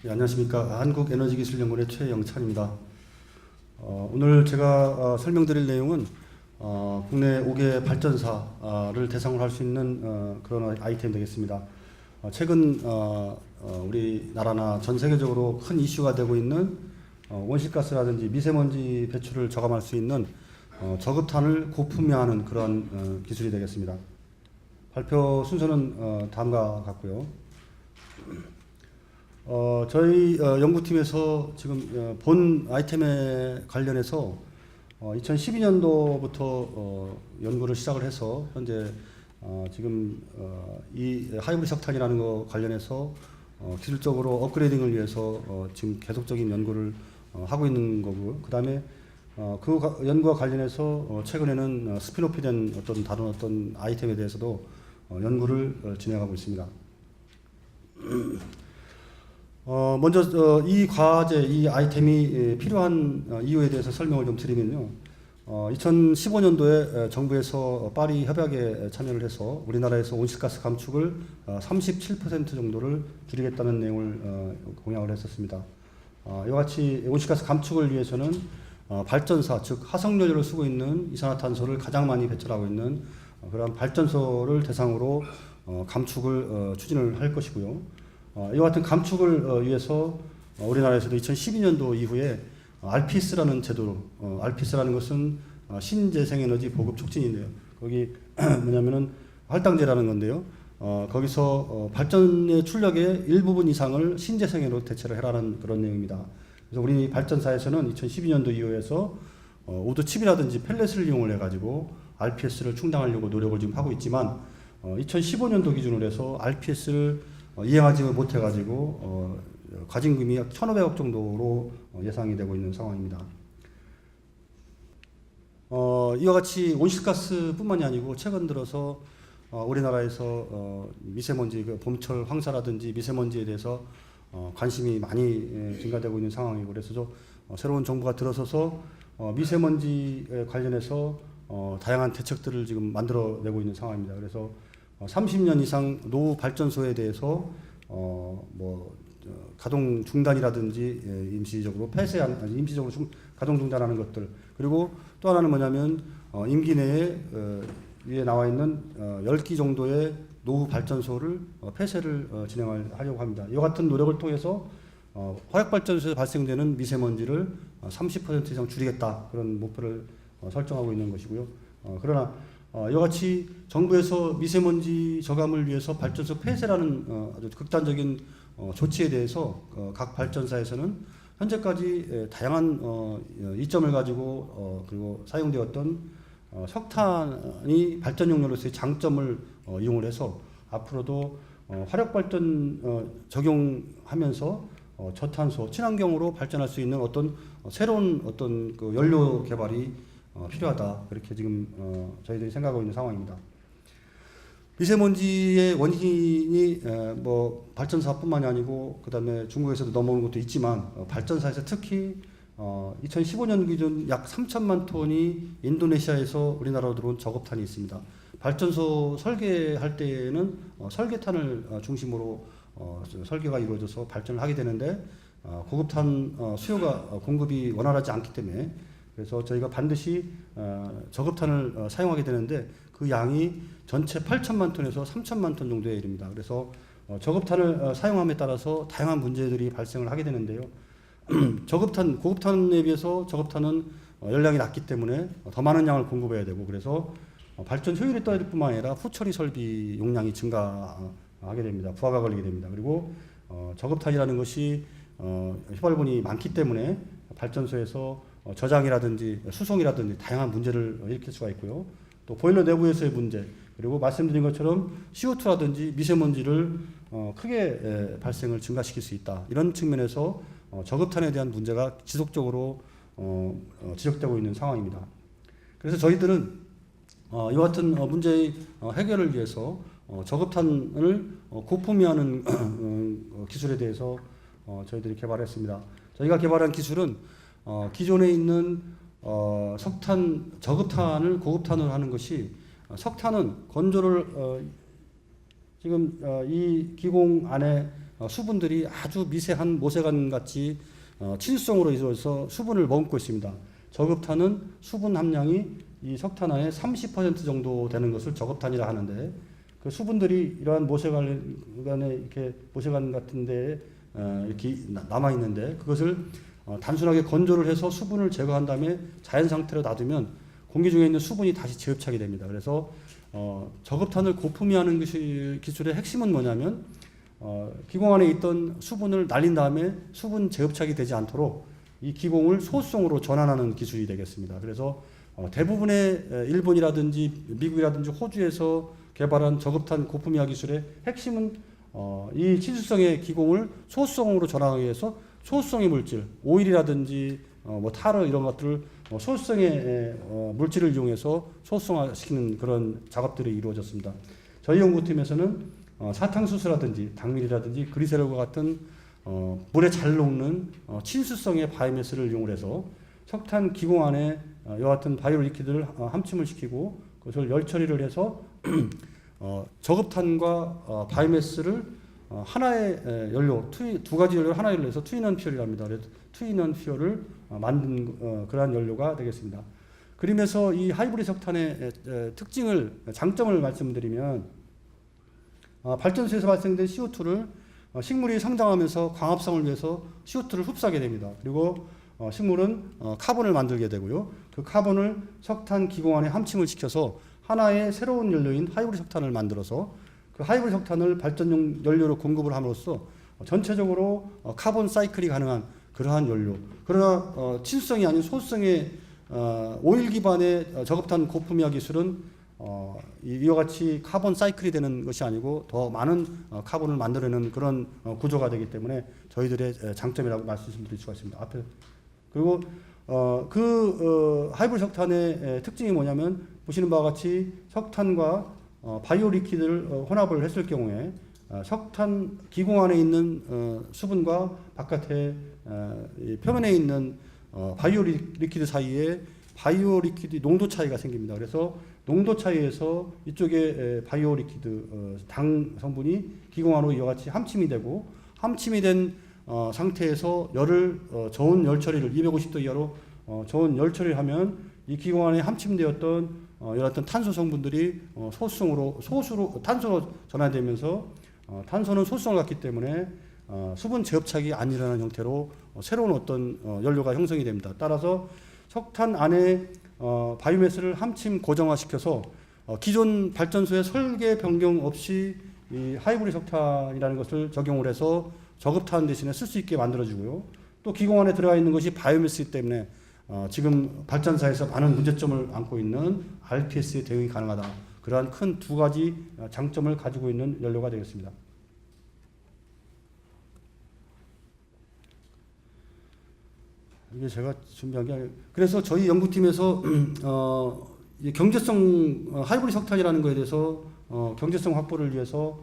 네, 안녕하십니까. 한국에너지기술연구원의 최영찬입니다. 오늘 제가 설명드릴 내용은 국내 5개 발전사를 대상으로 할 수 있는 그런 아이템이 되겠습니다. 최근 우리나라나 전 세계적으로 큰 이슈가 되고 있는 온실가스라든지 미세먼지 배출을 저감할 수 있는 저급탄을 고품위하는 그런 기술이 되겠습니다. 발표 순서는 다음과 같고요. 저희 연구팀에서 지금 본 아이템에 관련해서 2012년도부터 연구를 시작을 해서 현재 지금 이 하이브리드 석탄이라는 거 관련해서 기술적으로 업그레이딩을 위해서 지금 계속적인 연구를 하고 있는 거고, 그 다음에 그 연구와 관련해서 최근에는 스피노프 된 다른 어떤 아이템에 대해서도 연구를 진행하고 있습니다. 먼저 이 과제, 이 아이템이 필요한 이유에 대해서 설명을 좀 드리면요. 2015년도에 정부에서 파리 협약에 참여를 해서 우리나라에서 온실가스 감축을 37% 정도를 줄이겠다는 내용을 공약을 했었습니다. 이와 같이 온실가스 감축을 위해서는 발전사, 즉 화석연료를 쓰고 있는 이산화탄소를 가장 많이 배출하고 있는 그러한 발전소를 대상으로 감축을 추진을 할 것이고요. 이와 같은 감축을 위해서 우리나라에서도 2012년도 이후에 RPS라는 제도로, RPS라는 것은 신재생에너지 보급 촉진인데요. 거기 뭐냐면은 할당제라는 건데요. 거기서 발전의 출력의 일부분 이상을 신재생에너지로 대체를 해라는 그런 내용입니다. 그래서 우리 발전사에서는 2012년도 이후에서 우드칩이라든지 펠렛을 이용을 해가지고 RPS를 충당하려고 노력을 지금 하고 있지만 2015년도 기준으로 해서 RPS를 이행하지 못해가지고 과징금이 약 1,500억 정도로 예상이 되고 있는 상황입니다. 이와 같이 온실가스뿐만이 아니고 최근 들어서 우리나라에서 미세먼지, 봄철 황사라든지 미세먼지에 대해서 관심이 많이 증가되고 있는 상황이고, 그래서 새로운 정부가 들어서서 미세먼지에 관련해서 다양한 대책들을 지금 만들어내고 있는 상황입니다. 그래서 30년 이상 노후 발전소에 대해서 가동 중단이라든지 임시적으로 폐쇄한, 임시적으로 가동 중단하는 것들, 그리고 또 하나는 뭐냐면 임기 내에 위에 나와 있는 10기 정도의 노후 발전소를 폐쇄를 진행하려고 합니다. 이와 같은 노력을 통해서 화력 발전소에서 발생되는 미세먼지를 30% 이상 줄이겠다, 그런 목표를 설정하고 있는 것이고요. 그러나 이와 같이 정부에서 미세먼지 저감을 위해서 발전소 폐쇄라는 아주 극단적인 조치에 대해서 각 발전사에서는 현재까지 다양한 이점을 가지고 그리고 사용되었던 석탄이 발전 용료로서의 장점을 이용을 해서 앞으로도 화력 발전 적용하면서 저탄소, 친환경으로 발전할 수 있는 어떤 새로운 그 연료 개발이 필요하다, 그렇게 지금 저희들이 생각하고 있는 상황입니다. 미세먼지의 원인이 발전사뿐만이 아니고 그 다음에 중국에서도 넘어오는 것도 있지만 발전사에서 특히 2015년 기준 약 3천만 톤이 인도네시아에서 우리나라로 들어온 저급탄이 있습니다. 발전소 설계할 때에는 설계탄을 중심으로 설계가 이루어져서 발전을 하게 되는데 고급탄 수요가 공급이 원활하지 않기 때문에, 그래서 저희가 반드시 저급탄을 사용하게 되는데 그 양이 전체 8천만 톤에서 3천만 톤 정도에 이릅니다. 그래서 저급탄을 사용함에 따라서 다양한 문제들이 발생을 하게 되는데요. 저급탄, 고급탄에 비해서 저급탄은 연량이 낮기 때문에 더 많은 양을 공급해야 되고, 그래서 발전 효율이 떨어질 뿐만 아니라 후처리 설비 용량이 증가하게 됩니다. 부하가 걸리게 됩니다. 그리고 저급탄이라는 것이 휘발분이 많기 때문에 발전소에서 저장이라든지 수송이라든지 다양한 문제를 일으킬 수가 있고요. 또 보일러 내부에서의 문제, 그리고 말씀드린 것처럼 CO2라든지 미세먼지를 크게 발생을 증가시킬 수 있다. 이런 측면에서 저급탄에 대한 문제가 지속적으로 지적되고 있는 상황입니다. 그래서 저희들은 이와 같은 문제의 해결을 위해서 저급탄을 고품위하는 기술에 대해서 저희들이 개발했습니다. 저희가 개발한 기술은 기존에 있는 석탄, 저급탄을 고급탄으로 하는 것이, 석탄은 건조를 지금 이 기공 안에 수분들이 아주 미세한 모세관 같이 친수성으로 이루어져서 수분을 머금고 있습니다. 저급탄은 수분 함량이 이 석탄 안에 30% 정도 되는 것을 저급탄이라 하는데, 그 수분들이 이러한 모세관에 이렇게 모세관 같은데 이렇게 남아 있는데, 그것을 단순하게 건조를 해서 수분을 제거한 다음에 자연 상태로 놔두면 공기 중에 있는 수분이 다시 재흡착이 됩니다. 그래서 저급탄을 고품위하는 기술의 핵심은 뭐냐면 기공 안에 있던 수분을 날린 다음에 수분 재흡착이 되지 않도록 이 기공을 소수성으로 전환하는 기술이 되겠습니다. 그래서 대부분의 일본이라든지 미국이라든지 호주에서 개발한 저급탄 고품위화 기술의 핵심은 이 친수성의 기공을 소수성으로 전환하기 위해서 소수성의 물질, 오일이라든지 뭐 타르 이런 것들을 소수성의 물질을 이용해서 소수성화시키는 그런 작업들이 이루어졌습니다. 저희 연구팀에서는 사탕수수라든지 당밀이라든지 그리세롤과 같은 물에 잘 녹는 친수성의 바이오매스를 이용해서 석탄 기공 안에 이와 같은 바이오 리퀴드를 함침을 시키고 그것을 열 처리를 해서 저급탄과 바이오매스를 하나의 연료, 두 가지 연료를 하나의 연료로 해서 투인원 퓨얼이랍니다. 투인원 퓨얼을 만든 그러한 연료가 되겠습니다. 그림에서 이 하이브리드 석탄의 장점을 말씀드리면, 발전소에서 발생된 CO2를 식물이 성장하면서 광합성을 위해서 CO2를 흡수하게 됩니다. 그리고 식물은 카본을 만들게 되고요. 그 카본을 석탄 기공 안에 함침을 시켜서 하나의 새로운 연료인 하이브리드 석탄을 만들어서 그 하이브리드 석탄을 발전용 연료로 공급을 함으로써 전체적으로 카본 사이클이 가능한 그러한 연료. 그러나 친수성이 아닌 소수성의 오일 기반의 저급탄 고품위화 기술은 이와 같이 카본 사이클이 되는 것이 아니고 더 많은 카본을 만들어내는 그런 구조가 되기 때문에 저희들의 장점이라고 말씀드릴 수가 있습니다. 앞에 그리고 하이브리드 석탄의 특징이 뭐냐면 보시는 바와 같이 석탄과 바이오 리퀴드를 혼합을 했을 경우에 석탄 기공 안에 있는 수분과 바깥에 표면에 있는 바이오 리퀴드 사이에 바이오 리퀴드 농도 차이가 생깁니다. 그래서 농도 차이에서 이쪽에 바이오 리퀴드 당 성분이 기공 안으로 이와 같이 함침이 되고, 함침이 된 상태에서 열을 저온 열 처리를 250도 이하로 저온 열 처리를 하면 이 기공 안에 함침되었던 어떤 탄소 성분들이 소수로 탄소로 전환되면서 탄소는 소수성을 갖기 때문에 수분 재흡착이 안 일어나는 형태로 새로운 어떤 연료가 형성이 됩니다. 따라서 석탄 안에 바이오매스를 함침 고정화시켜서 기존 발전소의 설계 변경 없이 이 하이브리드 석탄이라는 것을 적용을 해서 저급탄 대신에 쓸 수 있게 만들어주고요. 또 기공 안에 들어가 있는 것이 바이오매스이기 때문에 지금 발전사에서 많은 문제점을 안고 있는 RPS에 대응이 가능하다. 그러한 큰 두 가지 장점을 가지고 있는 연료가 되겠습니다. 이게 제가 준비한 게 아니에요. 그래서 저희 연구팀에서 경제성 하이브리드 석탄이라는 것에 대해서 경제성 확보를 위해서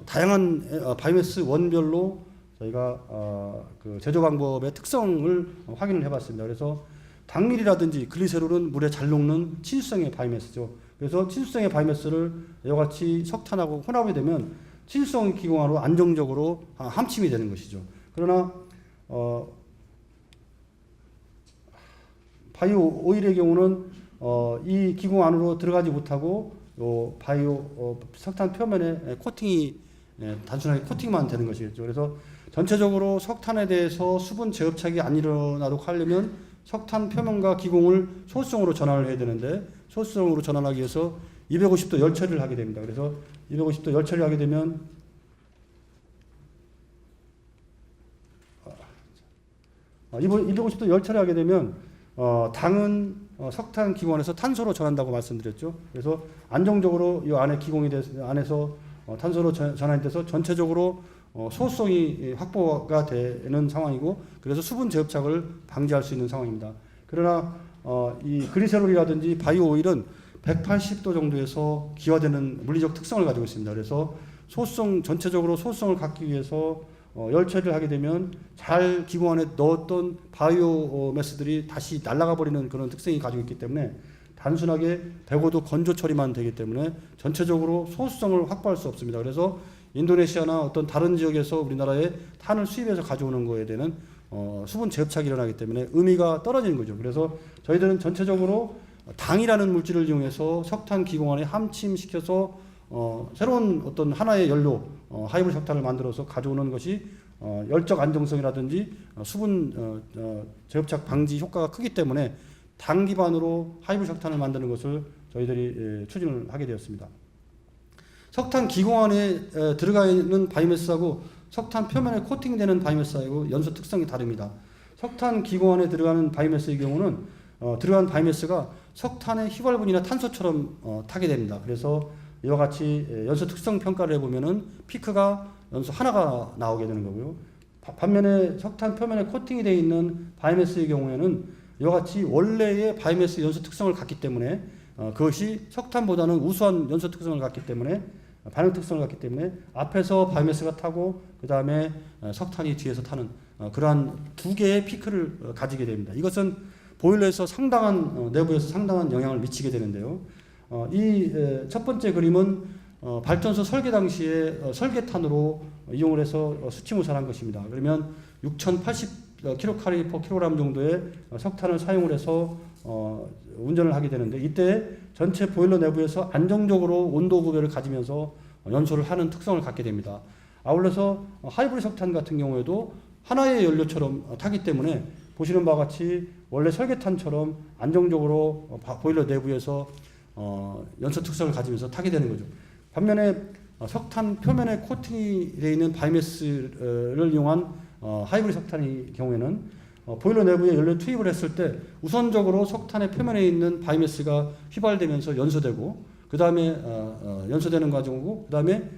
다양한 바이오매스 원별로 저희가 그 제조 방법의 특성을 확인을 해봤습니다. 그래서 당밀이라든지 글리세롤은 물에 잘 녹는 친수성의 바이오매스죠. 그래서 친수성의 바이오매스를 이와 같이 석탄하고 혼합이 되면 친수성 기공화로 안정적으로 함침이 되는 것이죠. 그러나 바이오 오일의 경우는 이 기공 안으로 들어가지 못하고 바이오 석탄 표면에 코팅이 단순하게 코팅만 되는 것이겠죠. 그래서 전체적으로 석탄에 대해서 수분 재흡착이 안 일어나도록 하려면 석탄 표면과 기공을 소수성으로 전환을 해야 되는데, 소수성으로 전환하기 위해서 250도 열 처리를 하게 됩니다. 그래서 250도 열 처리를 하게 되면 250도 열 처리하게 되면 당은 석탄 기공안에서 탄소로 전한다고 말씀드렸죠. 그래서 안정적으로 이 안에 기공이 안에서 탄소로 전환이 돼서 전체적으로 소수성이 확보가 되는 상황이고, 그래서 수분 재흡착을 방지할 수 있는 상황입니다. 그러나 이 그리세롤이라든지 바이오 오일은 180도 정도에서 기화되는 물리적 특성을 가지고 있습니다. 그래서 전체적으로 소수성을 갖기 위해서 열 처리를 하게 되면 잘 기공 안에 넣었던 바이오 매스들이 다시 날아가 버리는 그런 특성이 가지고 있기 때문에 단순하게 105도 건조 처리만 되기 때문에 전체적으로 소수성을 확보할 수 없습니다. 그래서 인도네시아나 어떤 다른 지역에서 우리나라에 탄을 수입해서 가져오는 거에 대한 수분 재흡착이 일어나기 때문에 의미가 떨어지는 거죠. 그래서 저희들은 전체적으로 당이라는 물질을 이용해서 석탄 기공안에 함침시켜서 새로운 어떤 하나의 연료 하이브리드 석탄을 만들어서 가져오는 것이 열적 안정성이라든지 수분 재흡착 방지 효과가 크기 때문에 당 기반으로 하이브리드 석탄을 만드는 것을 저희들이 추진을 하게 되었습니다. 석탄 기공안에 들어가 있는 바이매스하고 석탄 표면에 코팅되는 바이매스하고 연소 특성이 다릅니다. 석탄 기공안에 들어가는 바이매스의 경우는 들어간 바이매스가 석탄의 휘발분이나 탄소처럼 타게 됩니다. 그래서 이와 같이 연소 특성 평가를 해보면은 피크가 연소 하나가 나오게 되는 거고요. 반면에 석탄 표면에 코팅이 되어 있는 바이매스의 경우에는 이와 같이 원래의 바이매스 연소 특성을 갖기 때문에 그것이 석탄보다는 우수한 연소 특성을 갖기 때문에 반응 특성을 갖기 때문에 앞에서 바이매스가 타고 그 다음에 석탄이 뒤에서 타는 그러한 두 개의 피크를 가지게 됩니다. 이것은 보일러에서 상당한 내부에서 상당한 영향을 미치게 되는데요. 이 첫 번째 그림은 발전소 설계 당시에 설계탄으로 이용을 해서 수치무산한 것입니다. 그러면 6,080kcal/kg 정도의 석탄을 사용을 해서 운전을 하게 되는데 이때 전체 보일러 내부에서 안정적으로 온도 구별을 가지면서 연소를 하는 특성을 갖게 됩니다. 아울러서 하이브리드 석탄 같은 경우에도 하나의 연료처럼 타기 때문에 보시는 바와 같이 원래 설계탄처럼 안정적으로 보일러 내부에서 연소 특성을 가지면서 타게 되는 거죠. 반면에 석탄 표면에 코팅이 되어 있는 바이매스를 이용한 하이브리드 석탄의 경우에는 보일러 내부에 연료 투입을 했을 때 우선적으로 석탄의 표면에 있는 바이매스가 휘발되면서 연소되고 그 다음에 연소되는 과정이고 그 다음에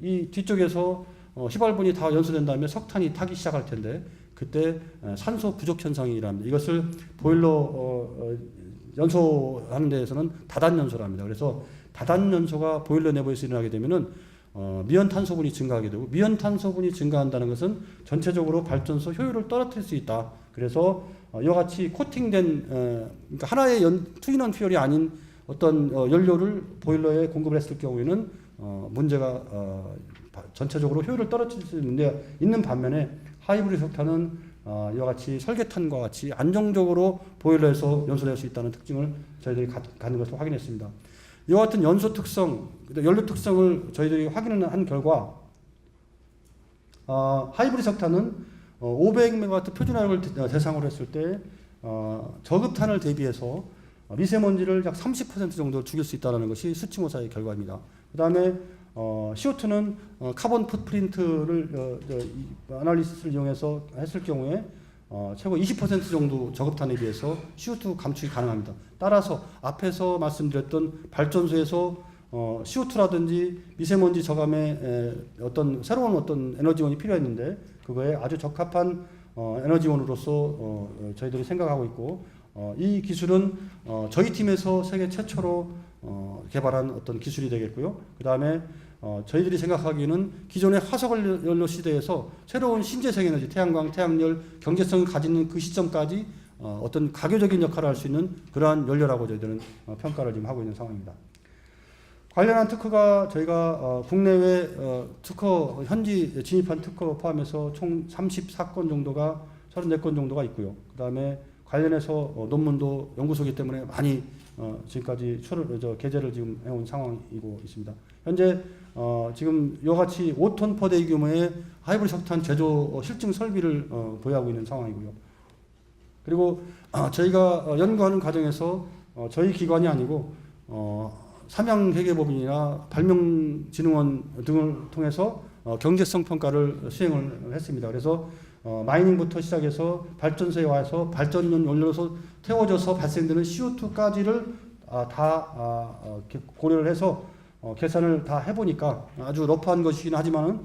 이 뒤쪽에서 휘발분이 다 연소된 다음에 석탄이 타기 시작할 텐데 그때 산소 부족 현상이 일어납니다. 이것을 보일러 연소하는 데에서는 다단 연소를 합니다. 그래서 다단 연소가 보일러 내부에서 일어나게 되면은 미연 탄소분이 증가하게 되고 미연 탄소분이 증가한다는 것은 전체적으로 발전소 효율을 떨어뜨릴 수 있다. 그래서 이와 같이 코팅된 그러니까 하나의 투인원 퓨얼이 아닌 어떤 연료를 보일러에 공급을 했을 경우에는 문제가 전체적으로 효율을 떨어뜨릴 수 있는 반면에 하이브리드 석탄은 이와 같이 설계탄과 같이 안정적으로 보일러에서 연소될 수 있다는 특징을 저희들이 갖는 것을 확인했습니다. 이와 같은 연소 특성, 연료 특성을 저희들이 확인을 한 결과 하이브리드 석탄은 500MW 표준화력을 대상으로 했을 때 저급탄을 대비해서 미세먼지를 약 30% 정도 죽일 수 있다는 것이 수치모사의 결과입니다. 그 다음에 CO2는 카본 풋프린트를 아날리시스를 이용해서 했을 경우에 최고 20% 정도 저급탄에 비해서 CO2 감축이 가능합니다. 따라서 앞에서 말씀드렸던 발전소에서 CO2라든지 미세먼지 저감에 어떤 새로운 에너지원이 필요했는데 그거에 아주 적합한 에너지원으로서 저희들이 생각하고 있고 이 기술은 저희 팀에서 세계 최초로 개발한 어떤 기술이 되겠고요. 그 다음에 저희들이 생각하기에는 기존의 화석연료 시대에서 새로운 신재생 에너지, 태양광, 태양열, 경제성을 가지는 그 시점까지 어떤 가교적인 역할을 할 수 있는 그러한 연료라고 저희들은 평가를 지금 하고 있는 상황입니다. 관련한 특허가 저희가 국내외 특허 현지 진입한 특허 포함해서 총 34건 정도가 34건 정도가 있고요. 그 다음에 관련해서 논문도 연구소이기 때문에 많이 지금까지 게재를 지금 해온 상황이고 있습니다. 현재 지금 이와 같이 5톤 퍼 데이 규모의 하이브리드 석탄 제조 실증 설비를 보유하고 있는 상황이고요. 그리고 저희가 연구하는 과정에서 저희 기관이 아니고 삼양회계법인이나 발명진흥원 등을 통해서 경제성 평가를 수행을 했습니다. 그래서 마이닝부터 시작해서 발전소에 와서 발전용 연료로서 태워져서 발생되는 CO2까지를 다 고려를 해서 계산을 다 해보니까 아주 러프한 것이긴 하지만은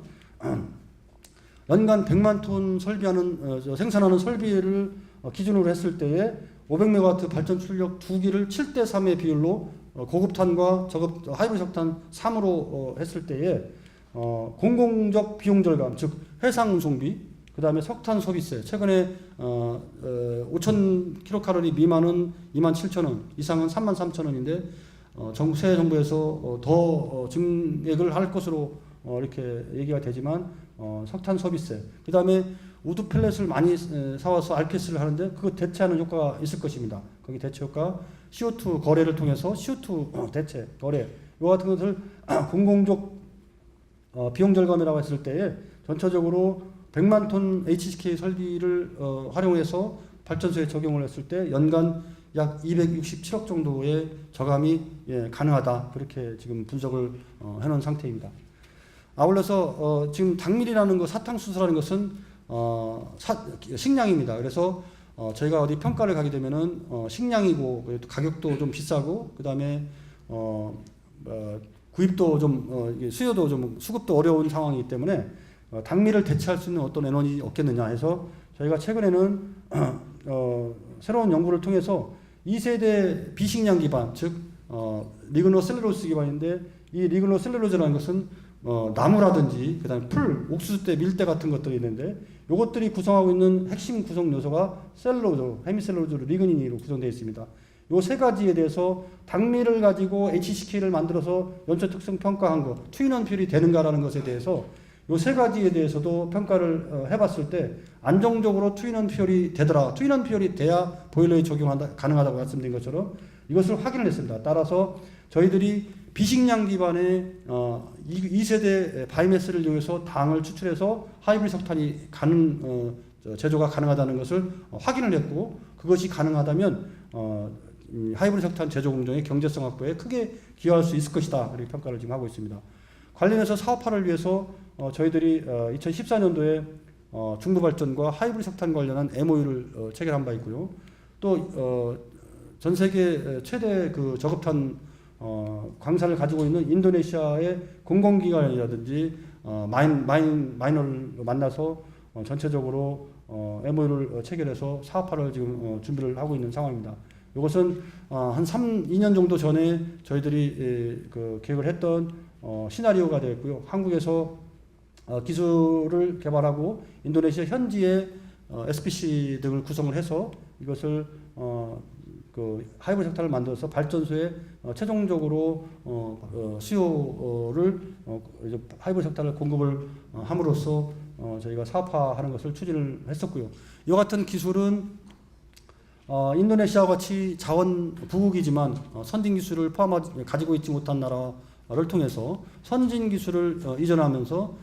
연간 100만 톤 생산하는 설비를 기준으로 했을 때에 500MW 발전 출력 2기를 7대3의 비율로 고급탄과 저급 하이브리드 석탄 3으로 했을 때에 공공적 비용 절감, 즉 해상 운송비, 그 다음에 석탄 소비세, 최근에 5,000kcal 미만은 27,000원, 이상은 33,000원인데 새 정부에서 더 증액을 할 것으로 이렇게 얘기가 되지만 석탄 소비세, 그다음에 우드 펠렛을 많이 사와서 알캐스를 하는데 그거 대체하는 효과가 있을 것입니다. 거기 대체 효과, CO2 거래를 통해서 CO2 대체 거래, 이 같은 것을 공공적 비용 절감이라고 했을 때에 전체적으로 100만 톤 HCK 설비를 활용해서 발전소에 적용을 했을 때 연간 약 267억 정도의 저감이 가능하다. 그렇게 지금 분석을 해놓은 상태입니다. 아울러서 지금 당밀이라는 거, 사탕수수라는 것은 식량입니다. 그래서 저희가 어디 평가를 가게 되면은 식량이고 가격도 좀 비싸고 그다음에 구입도 좀 수요도 좀 수급도 어려운 상황이기 때문에 당밀을 대체할 수 있는 어떤 에너지 없겠느냐 해서 저희가 최근에는 새로운 연구를 통해서 2세대 비식량 기반, 즉 리그노셀룰로스 기반인데, 이 리그노셀룰로스라는 것은 나무라든지 그다음에 풀, 옥수수대, 밀대 같은 것들이 있는데, 이것들이 구성하고 있는 핵심 구성 요소가 셀룰로즈, 헤미셀룰로즈, 리그닌으로 구성되어 있습니다. 요 세 가지에 대해서 당밀을 가지고 HCK를 만들어서 연초 특성 평가한 거, 트윈원 퓨얼이 되는가라는 것에 대해서 요 세 가지에 대해서도 평가를 해봤을 때 안정적으로 트윈원 퓨얼이 되더라. 트윈원 퓨얼이 돼야 보일러에 적용한다, 가능하다고 말씀드린 것처럼 이것을 확인을 했습니다. 따라서 저희들이 비식량 기반의 2세대 바이매스를 이용해서 당을 추출해서 하이브리드 석탄이 제조가 가능하다는 것을 확인을 했고, 그것이 가능하다면 하이브리드 석탄 제조 공정의 경제성 확보에 크게 기여할 수 있을 것이다. 이렇게 평가를 지금 하고 있습니다. 관련해서 사업화를 위해서 저희들이 2014년도에 중부발전과 하이브리드 석탄 관련한 MOU를 체결한 바 있고요. 또 전 세계 최대 그 저급탄 광산을 가지고 있는 인도네시아의 공공기관이라든지 마이너를 만나서 전체적으로 MOU를 체결해서 사업화를 지금 준비를 하고 있는 상황입니다. 이것은 한 2년 정도 전에 저희들이 그 계획을 했던 시나리오가 되었고요. 한국에서 기술을 개발하고 인도네시아 현지의 SPC 등을 구성을 해서 이것을 그 하이브리드 석탄을 만들어서 발전소에 최종적으로 수요를 하이브리드 석탄을 공급을 함으로써 저희가 사업화하는 것을 추진을 했었고요. 이와 같은 기술은 인도네시아와 같이 자원 부국이지만 선진 기술을 가지고 있지 못한 나라를 통해서 선진 기술을 이전하면서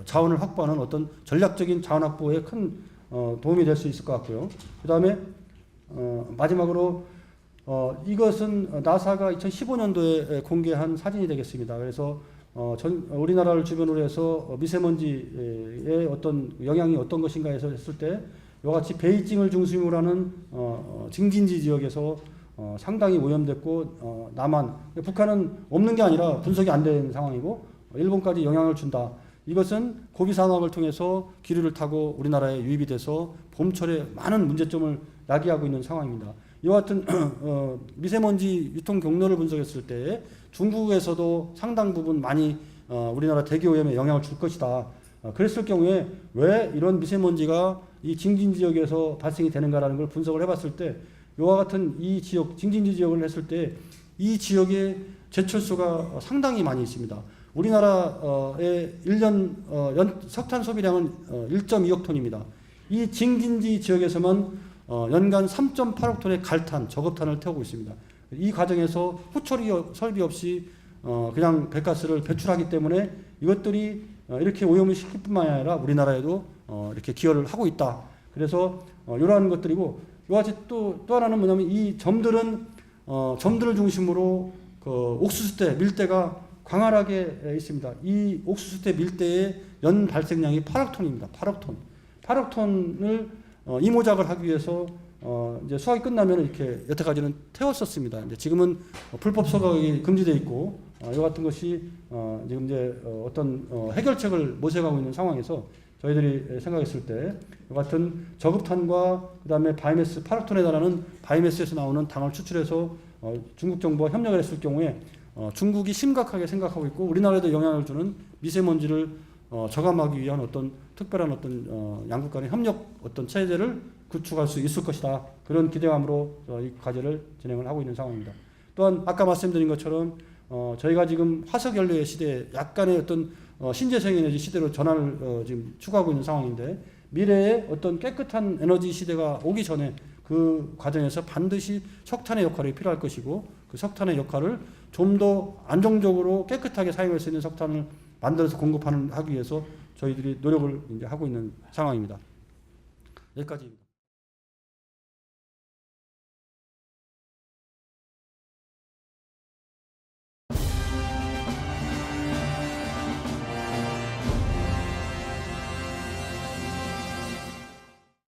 자원을 확보하는 어떤 전략적인 자원 확보에 큰 도움이 될 수 있을 것 같고요. 그 다음에 마지막으로 이것은 나사가 2015년도에 공개한 사진이 되겠습니다. 그래서 우리나라를 주변으로 해서 미세먼지의 어떤 영향이 어떤 것인가 해서 했을 때 이와 같이 베이징을 중심으로 하는 징진지 지역에서 상당히 오염됐고 남한, 북한은 없는 게 아니라 분석이 안 된 상황이고 일본까지 영향을 준다. 이것은 고비 산업을 통해서 기류를 타고 우리나라에 유입이 돼서 봄철에 많은 문제점을 야기하고 있는 상황입니다. 이와 같은 미세먼지 유통 경로를 분석했을 때 중국에서도 상당 부분 많이 우리나라 대기 오염에 영향을 줄 것이다. 그랬을 경우에 왜 이런 미세먼지가 이 징진 지역에서 발생이 되는가라는 걸 분석을 해봤을 때 이와 같은 이 지역, 징진지 지역을 했을 때 이 지역의 제철소가 상당히 많이 있습니다. 우리나라의 1년 석탄 소비량은 1.2억 톤입니다. 이 징진지 지역에서만 연간 3.8억 톤의 갈탄, 저급탄을 태우고 있습니다. 이 과정에서 후처리 설비 없이 그냥 배가스를 배출하기 때문에 이것들이 이렇게 오염을 시킬 뿐만 아니라 우리나라에도 이렇게 기여를 하고 있다. 그래서 이러한 것들이고, 이와 같이 또 하나는 뭐냐면 이 점들은 점들을 중심으로 그 옥수수대, 밀대가 광활하게 있습니다. 이 옥수수대 밀대의 연 발생량이 8억 톤입니다. 8억 톤. 8억 톤을 이모작을 하기 위해서 이제 수확이 끝나면 이렇게 여태까지는 태웠었습니다. 이제 지금은 불법 소각이 금지되어 있고 이 같은 것이 지금 이제 어떤 해결책을 모색하고 있는 상황에서 저희들이 생각했을 때 이 같은 저급탄과 그다음에 바이매스 8억 톤에 달하는 바이매스에서 나오는 당을 추출해서 중국 정부와 협력을 했을 경우에 중국이 심각하게 생각하고 있고 우리나라에도 영향을 주는 미세먼지를 저감하기 위한 어떤 특별한 어떤 양국 간의 협력 어떤 체제를 구축할 수 있을 것이다. 그런 기대감으로 이 과제를 진행을 하고 있는 상황입니다. 또한 아까 말씀드린 것처럼 저희가 지금 화석 연료의 시대에 약간의 어떤 신재생 에너지 시대로 전환을 지금 추구하고 있는 상황인데, 미래에 어떤 깨끗한 에너지 시대가 오기 전에 그 과정에서 반드시 석탄의 역할이 필요할 것이고, 그 석탄의 역할을 좀 더 안정적으로 깨끗하게 사용할 수 있는 석탄을 만들어서 하기 위해서 저희들이 노력을 이제 하고 있는 상황입니다. 여기까지입니다.